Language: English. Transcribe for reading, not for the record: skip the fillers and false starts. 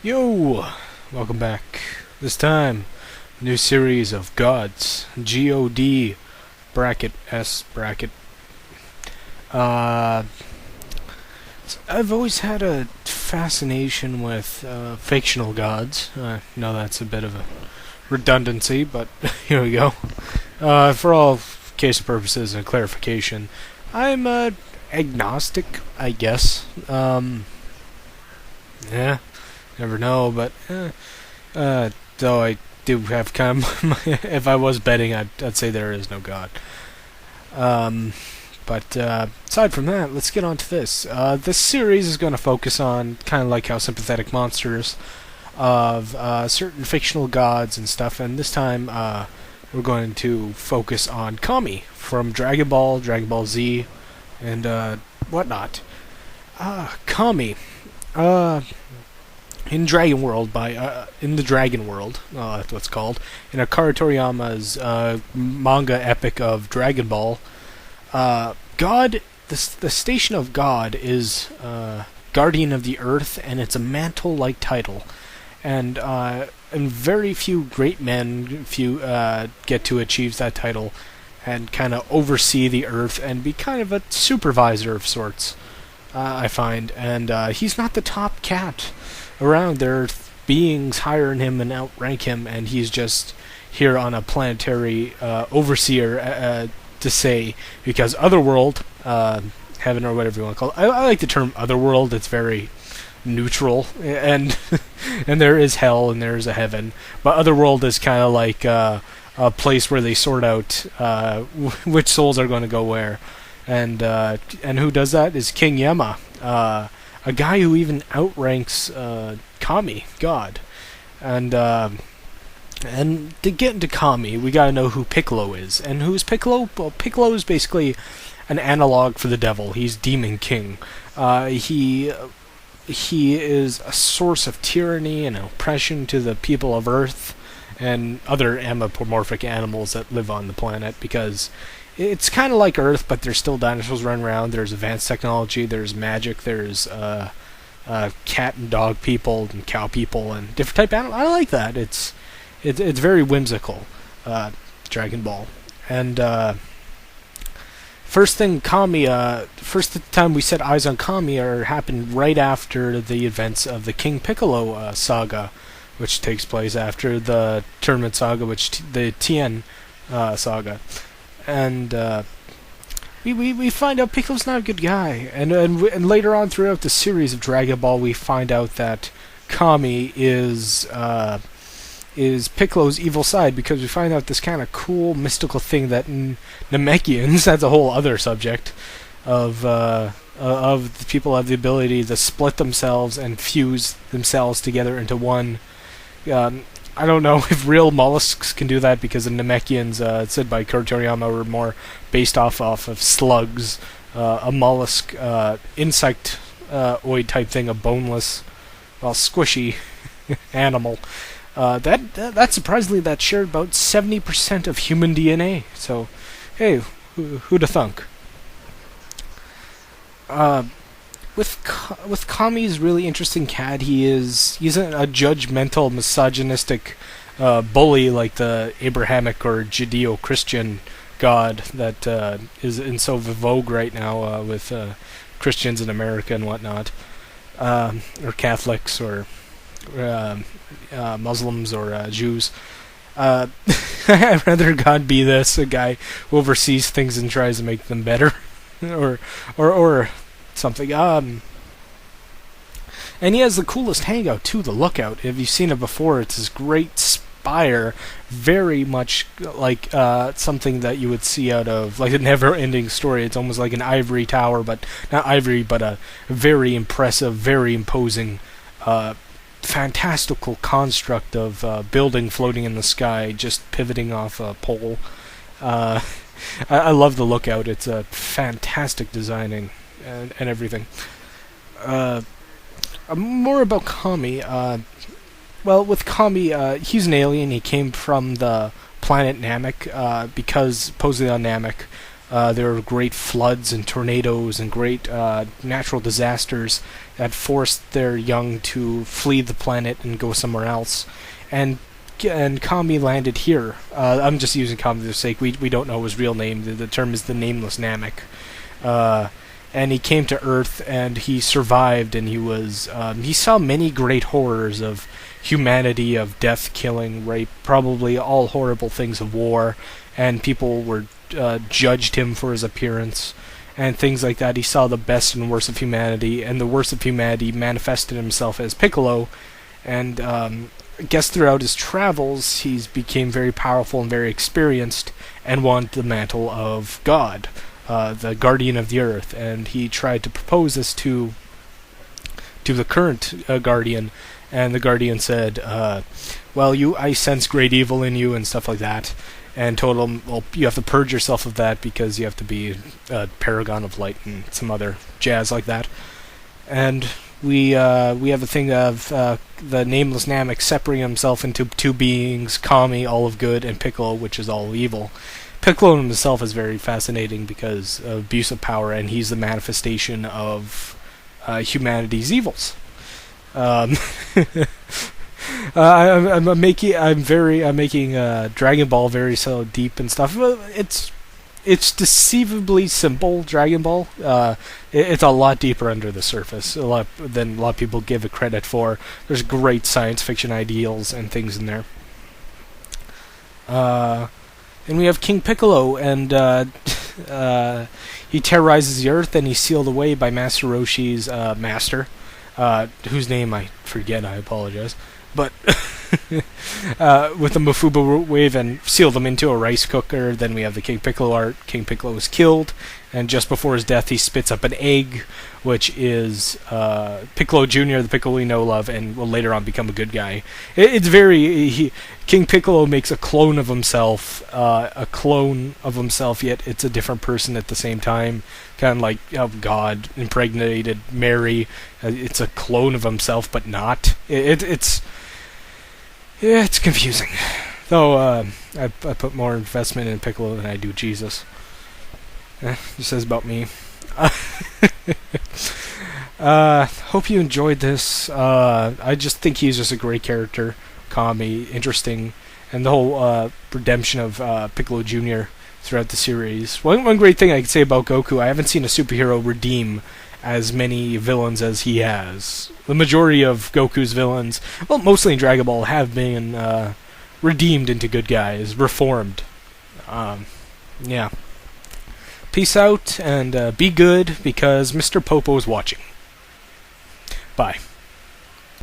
Yo! Welcome back. This time, new series of gods. G-O-D bracket S bracket. I've always had a fascination with fictional gods. I know that's a bit of a redundancy, but here we go. For all case purposes and clarification, I'm agnostic, I guess. Yeah. Never know, but though I do have kind of if I was betting, I'd say there is no God. But aside from that, let's get on to this. This series is going to focus on kind of like how sympathetic monsters of certain fictional gods and stuff, and this time we're going to focus on Kami from Dragon Ball, Dragon Ball Z, and whatnot. Kami. In Dragon World, in the Dragon World, that's what it's called, in Akira Toriyama's manga epic of Dragon Ball, God, the station of God is Guardian of the Earth, and it's a mantle-like title, and very few great men get to achieve that title, and kind of oversee the Earth and be kind of a supervisor of sorts, I find, and he's not the top cat around. There are beings higher than him and outrank him, and he's just here on a planetary overseer to say, because Otherworld, heaven or whatever you want to call it, I like the term Otherworld. It's very neutral, and and there is hell and there is a heaven, but Otherworld is kind of like a place where they sort out which souls are going to go where, and who does that is King Yama. A guy who even outranks Kami, God. And to get into Kami, we gotta know who Piccolo is. And who's Piccolo? Well, Piccolo is basically an analog for the devil. He's Demon King. He is a source of tyranny and oppression to the people of Earth and other anthropomorphic animals that live on the planet, because it's kind of like Earth, but there's still dinosaurs running around. There's advanced technology. There's magic. There's cat and dog people and cow people and different type of animals. I like that. It's very whimsical. Dragon Ball. And first time we set eyes on Kami happened right after the events of the King Piccolo saga, which takes place after the Tournament saga, the Tien saga. And we find out Piccolo's not a good guy, and later on throughout the series of Dragon Ball, we find out that Kami is Piccolo's evil side, because we find out this kind of cool mystical thing that Namekians, that's a whole other subject, of the people have the ability to split themselves and fuse themselves together into one. I don't know if real mollusks can do that, because the Namekians, said by Akira Toriyama, were more based off of slugs, a mollusk, insectoid type thing, a boneless, squishy animal. That surprisingly, that shared about 70% of human DNA. So, hey, who'd have thunk? With Kami's really interesting cat, he's a judgmental, misogynistic bully like the Abrahamic or Judeo-Christian god that is in so vogue right now with Christians in America and whatnot, or Catholics or Muslims or Jews. I'd rather God be a guy who oversees things and tries to make them better, or something. And he has the coolest hangout too, the Lookout. If you've seen it before, it's this great spire, very much like something that you would see out of like a never-ending story. It's almost like an ivory tower, but not ivory, but a very impressive, very imposing, fantastical construct of building floating in the sky, just pivoting off a pole. I love the Lookout. It's a fantastic designing and everything. More about Kami. Well, with Kami, he's an alien. He came from the planet Namek, because supposedly on Namek, There were great floods and tornadoes and great natural disasters that forced their young to flee the planet and go somewhere else. And Kami landed here. I'm just using Kami for the sake. We don't know his real name. The term is the Nameless Namek. And he came to Earth and he survived, and he saw many great horrors of humanity, of death, killing, rape, probably all horrible things of war, and people were judged him for his appearance and things like that. He saw the best and worst of humanity, and the worst of humanity manifested himself as Piccolo, and I guess throughout his travels he became very powerful and very experienced and wanted the mantle of God, the guardian of the earth, and he tried to propose this to the current guardian, and the guardian said, well, I sense great evil in you and stuff like that, and told him, well, you have to purge yourself of that because you have to be a paragon of light and some other jazz like that. And we have a thing of the Nameless Namek separating himself into two beings, Kami, all of good, and Piccolo, which is all of evil. Piccolo himself is very fascinating because of abuse of power, and he's the manifestation of humanity's evils. I'm making Dragon Ball very so deep and stuff. It's deceivably simple, Dragon Ball. It's a lot deeper under the surface, a lot than a lot of people give it credit for. There's great science fiction ideals and things in there. And we have King Piccolo, and he terrorizes the Earth, and he's sealed away by Master Roshi's master, whose name I forget, I apologize. But with the Mafuba wave and seal them into a rice cooker. Then we have the King Piccolo art. King Piccolo is killed, and just before his death, he spits up an egg, which is Piccolo Jr., the Piccolo we know, love, and will later on become a good guy. King Piccolo makes a clone of himself, yet it's a different person at the same time. Kind of like how God impregnated Mary. It's a clone of himself, but not. It's confusing. Though I put more investment in Piccolo than I do Jesus. This says about me. Hope you enjoyed this. I just think he's just a great character. Kami, interesting, and the whole redemption of Piccolo Jr. throughout the series. One great thing I could say about Goku, I haven't seen a superhero redeem as many villains as he has. The majority of Goku's villains, well, mostly in Dragon Ball, have been redeemed into good guys, reformed. Yeah. Peace out, and be good, because Mr. Popo's watching. Bye.